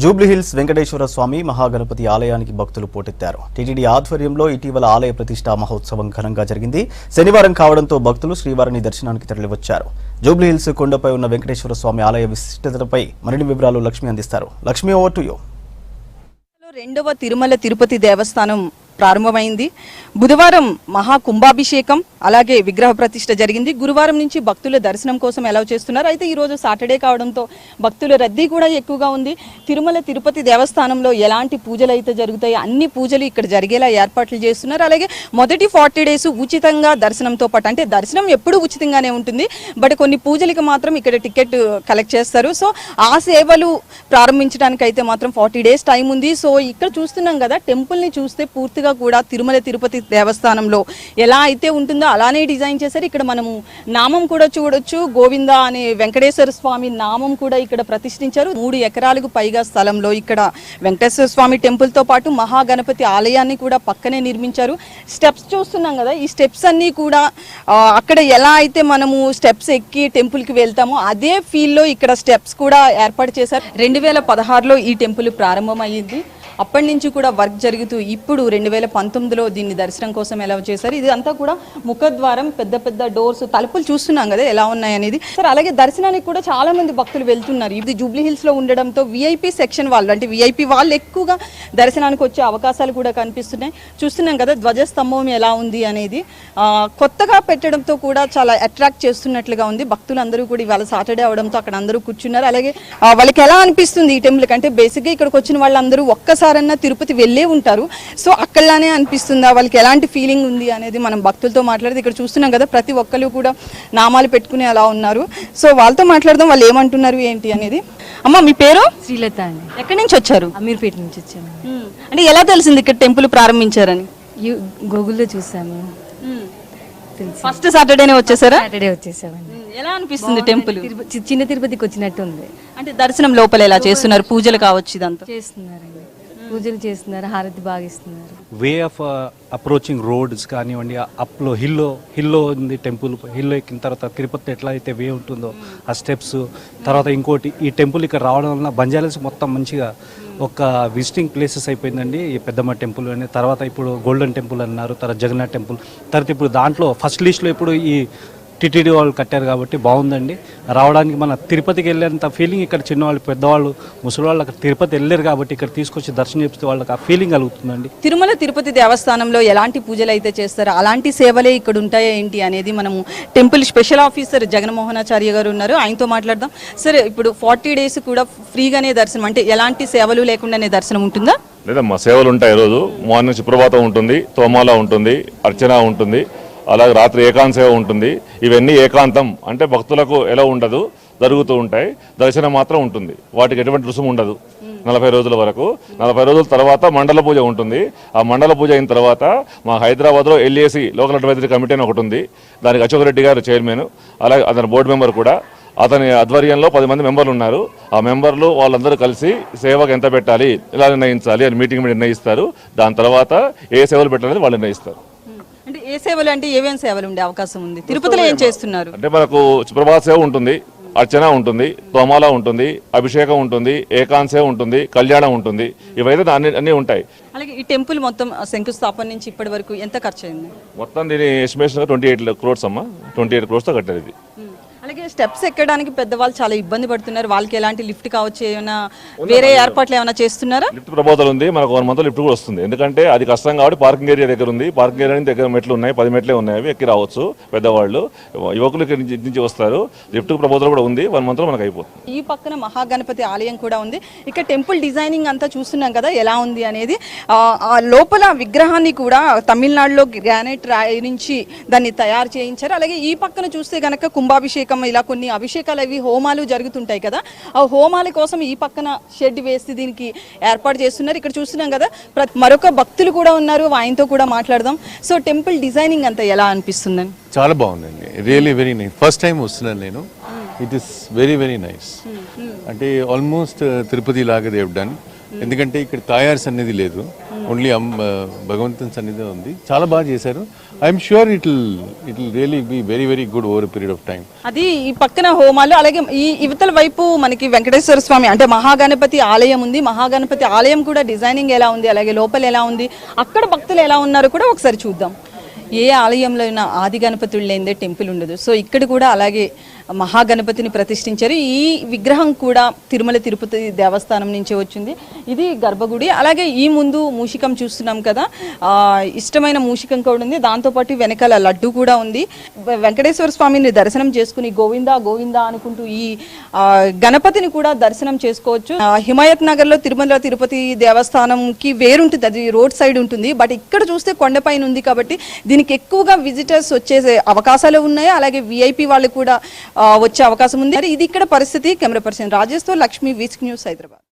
జూబ్లీహిల్స్ వెంకటేశ్వర స్వామి మహాగణపతి ఆలయానికి భక్తులు పోటెత్తారు. టీటీడీ ఆధ్వర్యంలో ఇటీవల ఆలయ ప్రతిష్ఠా మహోత్సవం ఘనంగా జరిగింది. శనివారం కావడంతో భక్తులు శ్రీవారిని దర్శనానికి తరలివచ్చారు. జూబ్లీహిల్స్ కొండపై ఉన్న వెంకటేశ్వర స్వామి ఆలయ విశిష్టతపై మరిన్ని వివరాలు లక్ష్మి అందిస్తారు. Lakshmi, over to you. రెండవ తిరుమల తిరుపతి దేవస్థానం ప్రారంభమైంది. బుధవారం మహాకుంభాభిషేకం అలాగే విగ్రహ ప్రతిష్ఠ జరిగింది. గురువారం నుంచి భక్తుల దర్శనం కోసం అలౌ చేస్తున్నారు. అయితే ఈరోజు సాటర్డే కావడంతో భక్తుల రద్దీ కూడా ఎక్కువగా ఉంది. తిరుమల తిరుపతి దేవస్థానంలో ఎలాంటి పూజలు అయితే జరుగుతాయి అన్ని పూజలు ఇక్కడ జరిగేలా ఏర్పాట్లు చేస్తున్నారు. అలాగే మొదటి 40 days ఉచితంగా దర్శనంతో పాటు, అంటే దర్శనం ఎప్పుడు ఉచితంగానే ఉంటుంది, బట్ కొన్ని పూజలకి మాత్రం ఇక్కడ టికెట్ కలెక్ట్ చేస్తారు. సో ఆ సేవలు ప్రారంభించడానికి అయితే మాత్రం 40 days టైం ఉంది. సో ఇక్కడ చూస్తున్నాం కదా, టెంపుల్ని చూస్తే పూర్తిగా కూడా తిరుమల తిరుపతి దేవస్థానంలో ఎలా అయితే ఉంటుందో అలానే డిజైన్ చేశారు. ఇక్కడ మనము నామం కూడా చూడొచ్చు. గోవింద అనే వెంకటేశ్వర స్వామి నామం కూడా ఇక్కడ ప్రతిష్ఠించారు. 3 ఎకరాలకు పైగా స్థలంలో ఇక్కడ వెంకటేశ్వర స్వామి టెంపుల్ తో పాటు మహాగణపతి ఆలయాన్ని కూడా పక్కనే నిర్మించారు. స్టెప్స్ చూస్తున్నాం కదా, ఈ స్టెప్స్ అన్ని కూడా అక్కడ ఎలా అయితే మనము స్టెప్స్ ఎక్కి టెంపుల్ కి వెళ్తామో అదే ఫీల్ లో ఇక్కడ స్టెప్స్ కూడా ఏర్పాటు చేశారు. 2016లో ఈ టెంపుల్ ప్రారంభం అయ్యింది. అప్పటి నుంచి కూడా వర్క్ జరుగుతూ ఇప్పుడు 2019లో దీన్ని దర్శనం కోసం ఎలా చేశారు. ఇది అంతా కూడా ముఖద్వారం, పెద్ద పెద్ద డోర్స్, తలుపులు చూస్తున్నాం కదా ఎలా ఉన్నాయనేది. సార్, అలాగే దర్శనానికి కూడా చాలా మంది భక్తులు వెళ్తున్నారు. ఇది జూబ్లీహిల్స్ లో ఉండడంతో విఐపి సెక్షన్ వాళ్ళు, అంటే విఐపి వాళ్ళు ఎక్కువగా దర్శనానికి వచ్చే అవకాశాలు కూడా కనిపిస్తున్నాయి. చూస్తున్నాం కదా ధ్వజస్తంభం ఎలా ఉంది అనేది. కొత్తగా పెట్టడంతో కూడా చాలా అట్రాక్ట్ చేస్తున్నట్లుగా ఉంది. భక్తులందరూ కూడా ఇవాళ సాటర్డే అవడంతో అక్కడ అందరూ కూర్చున్నారు. అలాగే వాళ్ళకి ఎలా అనిపిస్తుంది ఈ టెంపుల్ అంటే, బేసిక్గా ఇక్కడికి వచ్చిన వాళ్ళందరూ ఒక్కసారి తిరుపతి వెళ్ళే ఉంటారు. సో అక్కడలానే అనిపిస్తుందా, వాళ్ళకి ఎలాంటి ఫీలింగ్ ఉంది అనేది మనం భక్తులతో మాట్లాడితే ఇక్కడ చూస్తున్నాం కదా, ప్రతి ఒక్కరు కూడా నామాలు పెట్టుకుని అలా ఉన్నారు. సో వాళ్ళతో మాట్లాడదాం, వాళ్ళు ఏమంటున్నారు ఏంటి అనేది. అమ్మ, మీ పేరు? శ్రీలత అండి. ఎక్కడి నుంచి వచ్చారు? అమీర్పేట నుంచి వచ్చాము. అంటే ఎలా తెలిసింది ఇక్కడ టెంపుల్ ప్రారంభించారని? గూగుల్లో చూసాము. ఫస్ట్ సాటర్డేనే వచ్చేసారా? సాటర్డే వచ్చేసామండి. ఎలా అనిపిస్తుంది టెంపుల్? చిన్న తిరుపతికి వచ్చినట్టు ఉంది. అంటే దర్శనం లోపల ఎలా చేస్తున్నారు, పూజలు కావచ్చు ఇదంతా చేస్తున్నారండి, పూజలు చేస్తున్నారు, హారతి బాగా ఇస్తున్నారు. వే ఆఫ్ అప్రోచింగ్ రోడ్స్ కానివ్వండి, అప్లో హిల్లో ఉంది టెంపుల్. హిల్లో ఎక్కిన తర్వాత తిరుపతి ఎట్లా అయితే వే ఉంటుందో ఆ స్టెప్స్, తర్వాత ఇంకోటి ఈ టెంపుల్ ఇక్కడ రావడం వలన బంజారాస్ మొత్తం మంచిగా ఒక విజిటింగ్ ప్లేసెస్ అయిపోయిందండి. ఈ పెద్దమ్మ టెంపుల్ అని, తర్వాత ఇప్పుడు గోల్డెన్ టెంపుల్ అన్నారు, తర్వాత జగన్నాథ్ టెంపుల్, తర్వాత ఇప్పుడు దాంట్లో ఫస్ట్ లిస్ట్లో ఇప్పుడు ఈ టీటీడీ వాళ్ళు కట్టారు కాబట్టి బాగుందండి. రావడానికి మన తిరుపతికి వెళ్ళేంత ఫీలింగ్ ఇక్కడ చిన్నవాళ్ళు, పెద్దవాళ్ళు, ముసలివాళ్ళు అక్కడ తిరుపతి వెళ్ళారు కాబట్టి ఇక్కడ తీసుకొచ్చి దర్శనం చేస్తే వాళ్ళకి ఆ ఫీలింగ్ కలుగుతుందండి. తిరుమల తిరుపతి దేవస్థానంలో ఎలాంటి పూజలు అయితే చేస్తారో అలాంటి సేవలే ఇక్కడ ఉంటాయా ఏంటి అనేది మనము టెంపుల్ స్పెషల్ ఆఫీసర్ జగన్మోహనాచార్య గారు ఉన్నారు, ఆయనతో మాట్లాడదాం. సరే, ఇప్పుడు 40 days కూడా ఫ్రీగానే దర్శనం, అంటే ఎలాంటి సేవలు లేకుండానే దర్శనం ఉంటుందా? లేదమ్మా, సేవలు ఉంటాయి. రోజు మార్నింగ్ సుప్రభాతం ఉంటుంది, తోమాల ఉంటుంది, అర్చన ఉంటుంది, అలాగే రాత్రి ఏకాంత సేవ ఉంటుంది. ఇవన్నీ ఏకాంతం అంటే భక్తులకు ఎలా ఉండదు, జరుగుతూ ఉంటాయి. దర్శనం మాత్రం ఉంటుంది, వాటికి ఎటువంటి రుసుము ఉండదు 40 రోజుల వరకు. 40 రోజుల తర్వాత మండల పూజ ఉంటుంది. ఆ మండల పూజ అయిన తర్వాత మా హైదరాబాద్లో LAC లోకల్ అడ్వైజరీ కమిటీ అని ఒకటి ఉంది, దానికి అశోక్ రెడ్డి గారు చైర్మన్, అలాగే అతని బోర్డు మెంబర్ కూడా. అతని ఆధ్వర్యంలో 10 మంది మెంబర్లు ఉన్నారు. ఆ మెంబర్లు వాళ్ళందరూ కలిసి సేవకు ఎంత పెట్టాలి, ఇలా నిర్ణయించాలి అని మీటింగ్ నిర్ణయిస్తారు. దాని తర్వాత ఏ సేవలు పెట్టాలని వాళ్ళు నిర్ణయిస్తారు. అంటే ఏ సేవలు అంటే ఏమేమి సేవలు ఉండే అవకాశం ఉంది? తిరుపతిలో ఏం చేస్తున్నారు అంటే మనకు సుప్రభాత సేవ ఉంటుంది, అర్చన ఉంటుంది, తోమాల ఉంటుంది, అభిషేకం ఉంటుంది, ఏకాంత సేవ ఉంటుంది, కళ్యాణం ఉంటుంది. ఇవైతే అన్నీ ఉంటాయి. అలాగే ఈ టెంపుల్ మొత్తం శంకుస్థాపన నుంచి ఇప్పటి వరకు ఎంత ఖర్చు అయింది? మొత్తం దీని ఎస్టిమేషన్ 28 crores అమ్మా, 28 crores తో కట్టారు ఇది. అలాగే స్టెప్స్ ఎక్కడానికి పెద్దవాళ్ళు చాలా ఇబ్బంది పడుతున్నారు. వాళ్ళకి ఎలాంటి లిఫ్ట్ కావచ్చు, ఏమైనా వేరే ఏర్పాట్లు ఏమైనా చేస్తున్నారా? లిఫ్ట్ ప్రపోజల్ ఉంది, మనకు 1 month లిఫ్ట్ కూడా వస్తుంది. ఎందుకంటే అది కష్టం కాబట్టి పార్కింగ్ ఏరియా దగ్గర ఉంది. పార్కింగ్ ఏరియా దగ్గర మెట్లు ఉన్నాయి, 10 మెట్లే ఉన్నాయి, అవి ఎక్కి రావచ్చు. పెద్దవాళ్ళు, యువకులు ఇక్కడి నుంచి వస్తారు. లిఫ్ట్ ప్రపోజల్ కూడా ఉంది, 1 month లో మనకు అయిపోతుంది. ఈ పక్కన మహాగణపతి ఆలయం కూడా ఉంది. ఇక్కడ టెంపుల్ డిజైనింగ్ అంతా చూస్తున్నాం కదా ఎలా ఉంది అనేది. ఆ లోపల విగ్రహాన్ని కూడా తమిళనాడులో గ్రానైట్ రాయి నుంచి దాన్ని తయారు చేయించారు. అలాగే ఈ పక్కన చూస్తే గనక కుంభాభిషేకం, ఇలా కొన్ని అభిషేకాలు, అవి హోమాలు జరుగుతుంటాయి కదా, ఆ హోమాల కోసం ఈ పక్కన షెడ్ వేసి దీనికి ఏర్పాటు చేస్తున్నారు. ఇక్కడ చూస్తున్నాం కదా, మరొక భక్తులు కూడా ఉన్నారు, ఆయనతో కూడా మాట్లాడదాం. సో టెంపుల్ డిజైనింగ్ అంతా ఎలా అనిపిస్తుందని? చాలా బాగుందండి, really very nice. First time వస్తున్నాను నేను. It is very very nice. అంటే ఆల్మోస్ట్ తిరుపతి లాగా దేవ్ డన్. ఎందుకంటే ఇక్కడ తయార్స్ అనేది లేదు, ఓన్లీ భగవంతుని సన్నిధి ఉంది. చాలా బాగా చేశారు. I'm sure it will really be very very good over period of time. అది ఈ పక్కన హోమాలు, అలాగే ఈ ఇవతల వైపు మనకి వెంకటేశ్వర స్వామి అంటే మహాగణపతి ఆలయం ఉంది. మహాగణపతి ఆలయం కూడా డిజైనింగ్ ఎలా ఉంది, అలాగే లోపల ఎలా ఉంది, అక్కడ భక్తులు ఎలా ఉన్నారో కూడా ఒకసారి చూద్దాం. ఏ ఆలయంలో అయినా ఆది గణపతులు లేనిదే టెంపుల్ ఉండదు. సో ఇక్కడ కూడా అలాగే మహాగణపతిని ప్రతిష్ఠించారు. ఈ విగ్రహం కూడా తిరుమల తిరుపతి దేవస్థానం నుంచి వచ్చింది. ఇది గర్భగుడి. అలాగే ఈ ముందు మూషికం చూస్తున్నాం కదా, ఇష్టమైన మూషికం కూడా ఉంది. దాంతోపాటు వెనకాల లడ్డు కూడా ఉంది. వెంకటేశ్వర స్వామిని దర్శనం చేసుకుని గోవిందా గోవిందా అనుకుంటూ ఈ గణపతిని కూడా దర్శనం చేసుకోవచ్చు. హిమాయత్ నగర్లో తిరుమల తిరుపతి దేవస్థానంకి వేరుంటుంది, అది రోడ్ సైడ్ ఉంటుంది. బట్ ఇక్కడ చూస్తే కొండపైన ఉంది కాబట్టి దీనికి ఎక్కువగా విజిటర్స్ వచ్చే అవకాశాలు ఉన్నాయి. అలాగే విఐపి వాళ్ళు కూడా వచ్చే అవకాశం ఉంది. ఇది ఇక్కడ పరిస్థితి. కెమెరా పర్సన్ రాజేష్తో లక్ష్మి, వీస్క్ న్యూస్, హైదరాబాద్.